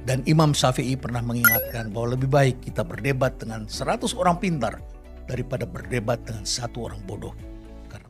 Dan Imam Syafi'i pernah mengingatkan bahwa lebih baik kita berdebat dengan 100 orang pintar daripada berdebat dengan satu orang bodoh. Karena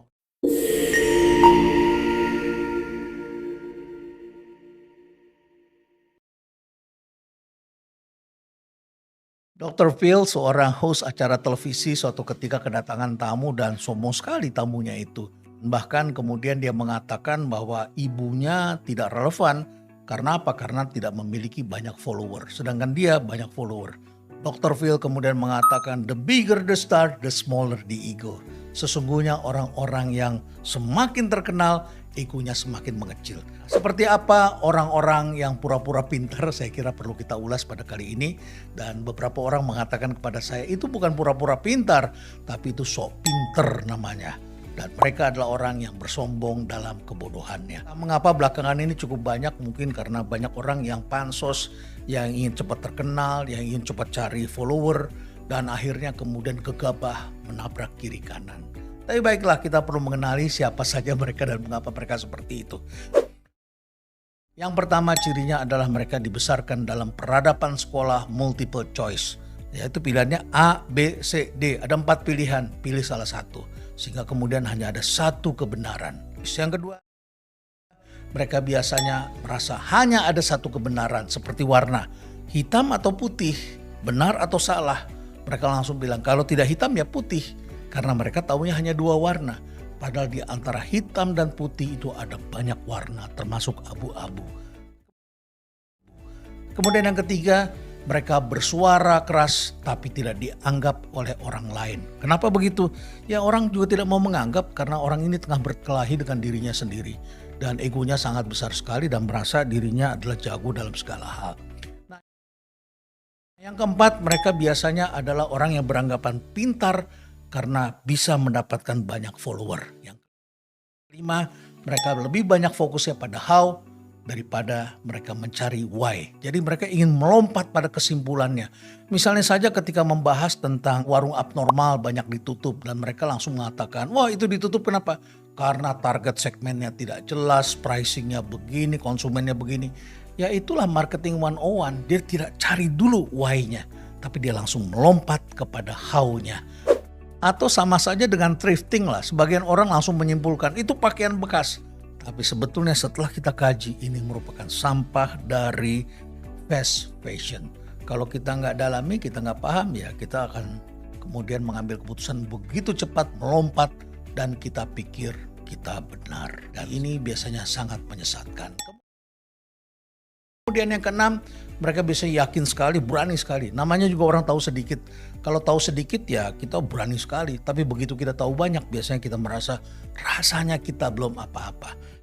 Dr. Phil, seorang host acara televisi, suatu ketika kedatangan tamu dan sombong sekali tamunya itu. Bahkan kemudian dia mengatakan bahwa ibunya tidak relevan. Karena apa? Karena tidak memiliki banyak follower. Sedangkan dia banyak follower. Dr. Phil kemudian mengatakan, the bigger the star, the smaller the ego. Sesungguhnya orang-orang yang semakin terkenal, egonya semakin mengecil. Seperti apa orang-orang yang pura-pura pintar, saya kira perlu kita ulas pada kali ini. Dan beberapa orang mengatakan kepada saya, itu bukan pura-pura pintar, tapi itu sok pinter namanya. Dan mereka adalah orang yang bersombong dalam kebodohannya. Mengapa belakangan ini cukup banyak? Mungkin karena banyak orang yang pansos, yang ingin cepat terkenal, yang ingin cepat cari follower, dan akhirnya kemudian gegabah menabrak kiri kanan. Tapi baiklah, kita perlu mengenali siapa saja mereka dan mengapa mereka seperti itu. Yang pertama cirinya adalah mereka dibesarkan dalam peradaban sekolah multiple choice. Yaitu pilihannya A, B, C, D. Ada 4 pilihan, pilih salah satu. Sehingga kemudian hanya ada satu kebenaran. Yang kedua, mereka biasanya merasa hanya ada satu kebenaran seperti warna. Hitam atau putih, benar atau salah. Mereka langsung bilang kalau tidak hitam ya putih. Karena mereka tahunya hanya 2 warna. Padahal di antara hitam dan putih itu ada banyak warna termasuk abu-abu. Kemudian yang ketiga, mereka bersuara keras tapi tidak dianggap oleh orang lain. Kenapa begitu? Ya orang juga tidak mau menganggap karena orang ini tengah berkelahi dengan dirinya sendiri. Dan egonya sangat besar sekali dan merasa dirinya adalah jago dalam segala hal. Nah, yang keempat, mereka biasanya adalah orang yang beranggapan pintar karena bisa mendapatkan banyak follower. Yang kelima, mereka lebih banyak fokusnya pada how daripada mereka mencari why. Jadi mereka ingin melompat pada kesimpulannya. Misalnya saja ketika membahas tentang warung abnormal banyak ditutup dan mereka langsung mengatakan, wah itu ditutup kenapa? Karena target segmennya tidak jelas, pricingnya begini, konsumennya begini. Ya itulah marketing 101, dia tidak cari dulu why-nya, tapi dia langsung melompat kepada how-nya. Atau sama saja dengan thrifting lah, sebagian orang langsung menyimpulkan itu pakaian bekas. Tapi sebetulnya setelah kita kaji ini merupakan sampah dari fast fashion. Kalau kita nggak dalami, kita nggak paham ya kita akan kemudian mengambil keputusan begitu cepat melompat dan kita pikir kita benar. Dan ini biasanya sangat menyesatkan. Kemudian yang keenam, mereka bisa yakin sekali, berani sekali. Namanya juga orang tahu sedikit. Kalau tahu sedikit ya kita berani sekali. Tapi begitu kita tahu banyak biasanya kita merasa rasanya kita belum apa-apa.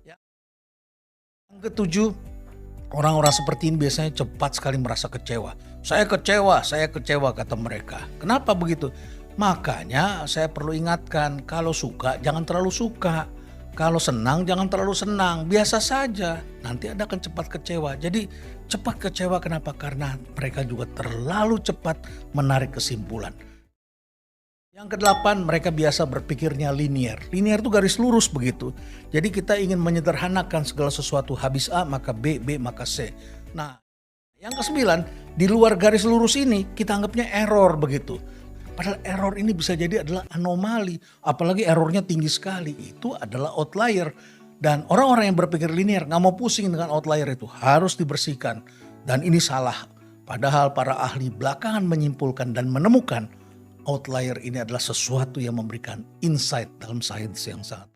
Yang ketujuh, orang-orang seperti ini biasanya cepat sekali merasa kecewa. Saya kecewa kata mereka. Kenapa begitu? Makanya saya perlu ingatkan kalau suka jangan terlalu suka. Kalau senang jangan terlalu senang, biasa saja. Nanti Anda akan cepat kecewa. Jadi cepat kecewa kenapa? Karena mereka juga terlalu cepat menarik kesimpulan. Yang kedelapan, mereka biasa berpikirnya linear. Linear itu garis lurus begitu. Jadi kita ingin menyederhanakan segala sesuatu. Habis A maka B, B maka C. Nah, yang kesembilan, di luar garis lurus ini kita anggapnya error begitu. Padahal error ini bisa jadi adalah anomali. Apalagi errornya tinggi sekali. Itu adalah outlier. Dan orang-orang yang berpikir linear gak mau pusing dengan outlier itu. Harus dibersihkan. Dan ini salah. Padahal para ahli belakangan menyimpulkan dan menemukan outlier ini adalah sesuatu yang memberikan insight dalam sains yang sangat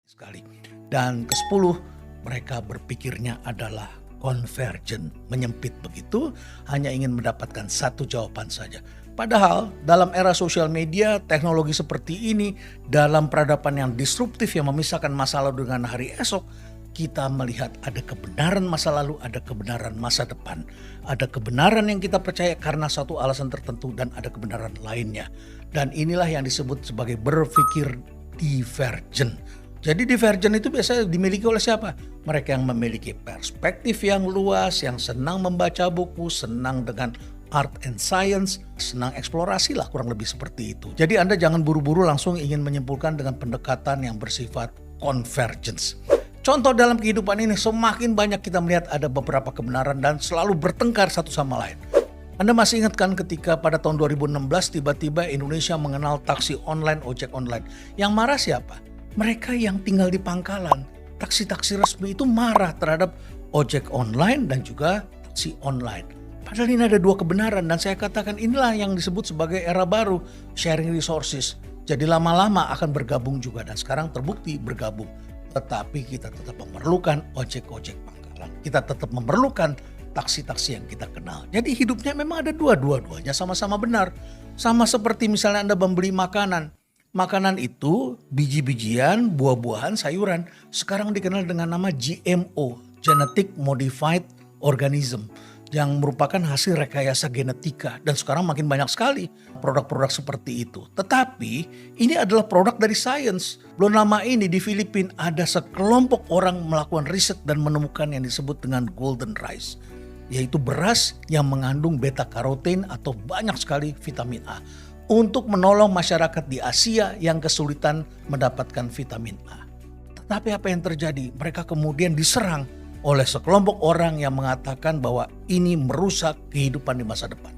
sekali. Dan ke-10, mereka berpikirnya adalah convergent. Menyempit begitu, hanya ingin mendapatkan satu jawaban saja. Padahal dalam era sosial media, teknologi seperti ini, dalam peradaban yang disruptif yang memisahkan masa lalu dengan hari esok, kita melihat ada kebenaran masa lalu, ada kebenaran masa depan. Ada kebenaran yang kita percaya karena satu alasan tertentu dan ada kebenaran lainnya. Dan inilah yang disebut sebagai berpikir divergent. Jadi divergent itu biasanya dimiliki oleh siapa? Mereka yang memiliki perspektif yang luas, yang senang membaca buku, senang dengan art and science, senang eksplorasi lah kurang lebih seperti itu. Jadi Anda jangan buru-buru langsung ingin menyimpulkan dengan pendekatan yang bersifat convergence. Contoh dalam kehidupan ini semakin banyak kita melihat ada beberapa kebenaran dan selalu bertengkar satu sama lain. Anda masih ingat kan ketika pada tahun 2016 tiba-tiba Indonesia mengenal taksi online, ojek online. Yang marah siapa? Mereka yang tinggal di pangkalan. Taksi-taksi resmi itu marah terhadap ojek online dan juga taksi online. Padahal ini ada dua kebenaran dan saya katakan inilah yang disebut sebagai era baru, sharing resources. Jadi lama-lama akan bergabung juga dan sekarang terbukti bergabung. Tetapi kita tetap memerlukan ojek-ojek pangkalan. Kita tetap memerlukan taksi-taksi yang kita kenal. Jadi hidupnya memang ada dua-duanya sama-sama benar. Sama seperti misalnya Anda membeli makanan. Makanan itu biji-bijian, buah-buahan, sayuran. Sekarang dikenal dengan nama GMO, Genetic Modified Organism. Yang merupakan hasil rekayasa genetika. Dan sekarang makin banyak sekali produk-produk seperti itu. Tetapi ini adalah produk dari sains. Belum lama ini di Filipina ada sekelompok orang melakukan riset dan menemukan yang disebut dengan golden rice. Yaitu beras yang mengandung beta-karoten atau banyak sekali vitamin A. Untuk menolong masyarakat di Asia yang kesulitan mendapatkan vitamin A. Tetapi apa yang terjadi? Mereka kemudian diserang oleh sekelompok orang yang mengatakan bahwa ini merusak kehidupan di masa depan.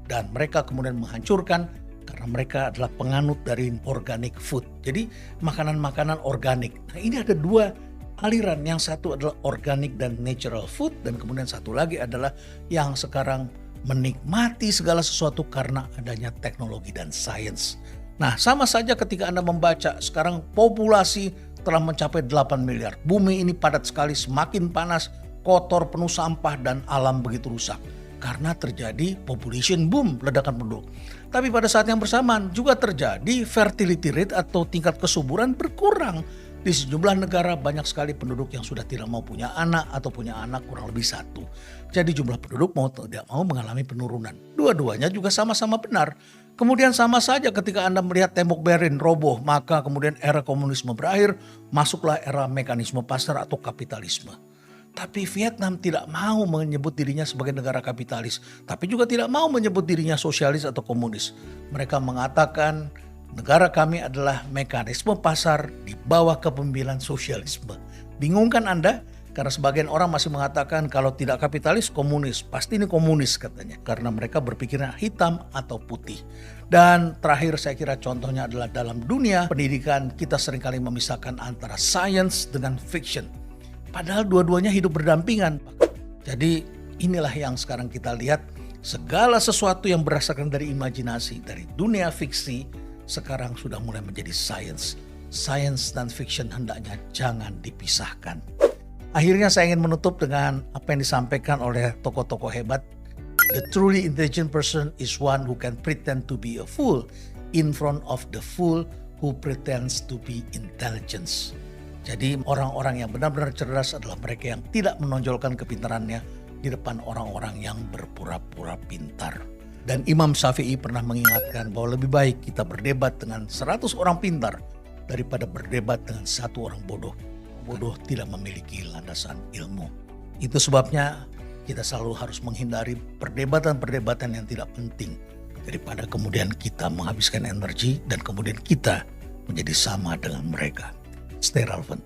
Dan mereka kemudian menghancurkan karena mereka adalah penganut dari organic food. Jadi makanan-makanan organik. Nah ini ada dua aliran. Yang satu adalah organic dan natural food. Dan kemudian satu lagi adalah yang sekarang menikmati segala sesuatu karena adanya teknologi dan sains. Nah sama saja ketika Anda membaca sekarang populasi telah mencapai 8 miliar. Bumi ini padat sekali, semakin panas, kotor, penuh sampah, dan alam begitu rusak. Karena terjadi population boom, ledakan penduduk. Tapi pada saat yang bersamaan juga terjadi fertility rate atau tingkat kesuburan berkurang. Di sejumlah negara banyak sekali penduduk yang sudah tidak mau punya anak atau punya anak kurang lebih satu. Jadi jumlah penduduk mau tidak mau mengalami penurunan. Dua-duanya juga sama-sama benar. Kemudian sama saja ketika Anda melihat tembok Berlin roboh, maka kemudian era komunisme berakhir, masuklah era mekanisme pasar atau kapitalisme. Tapi Vietnam tidak mau menyebut dirinya sebagai negara kapitalis, tapi juga tidak mau menyebut dirinya sosialis atau komunis. Mereka mengatakan negara kami adalah mekanisme pasar di bawah kepemimpinan sosialisme. Bingung kan Anda? Karena sebagian orang masih mengatakan kalau tidak kapitalis komunis, pasti ini komunis katanya. Karena mereka berpikiran hitam atau putih. Dan terakhir saya kira contohnya adalah dalam dunia pendidikan kita seringkali memisahkan antara science dengan fiction. Padahal dua-duanya hidup berdampingan. Jadi inilah yang sekarang kita lihat segala sesuatu yang berdasarkan dari imajinasi, dari dunia fiksi sekarang sudah mulai menjadi science. Science dan fiction hendaknya jangan dipisahkan. Akhirnya saya ingin menutup dengan apa yang disampaikan oleh tokoh-tokoh hebat. The truly intelligent person is one who can pretend to be a fool in front of the fool who pretends to be intelligence. Jadi orang-orang yang benar-benar cerdas adalah mereka yang tidak menonjolkan kepintarannya di depan orang-orang yang berpura-pura pintar. Dan Imam Syafi'i pernah mengingatkan bahwa lebih baik kita berdebat dengan 100 orang pintar daripada berdebat dengan satu orang bodoh. Bodoh tidak memiliki landasan ilmu. Itu sebabnya kita selalu harus menghindari perdebatan-perdebatan yang tidak penting. Daripada kemudian kita menghabiskan energi dan kemudian kita menjadi sama dengan mereka. Stay relevant.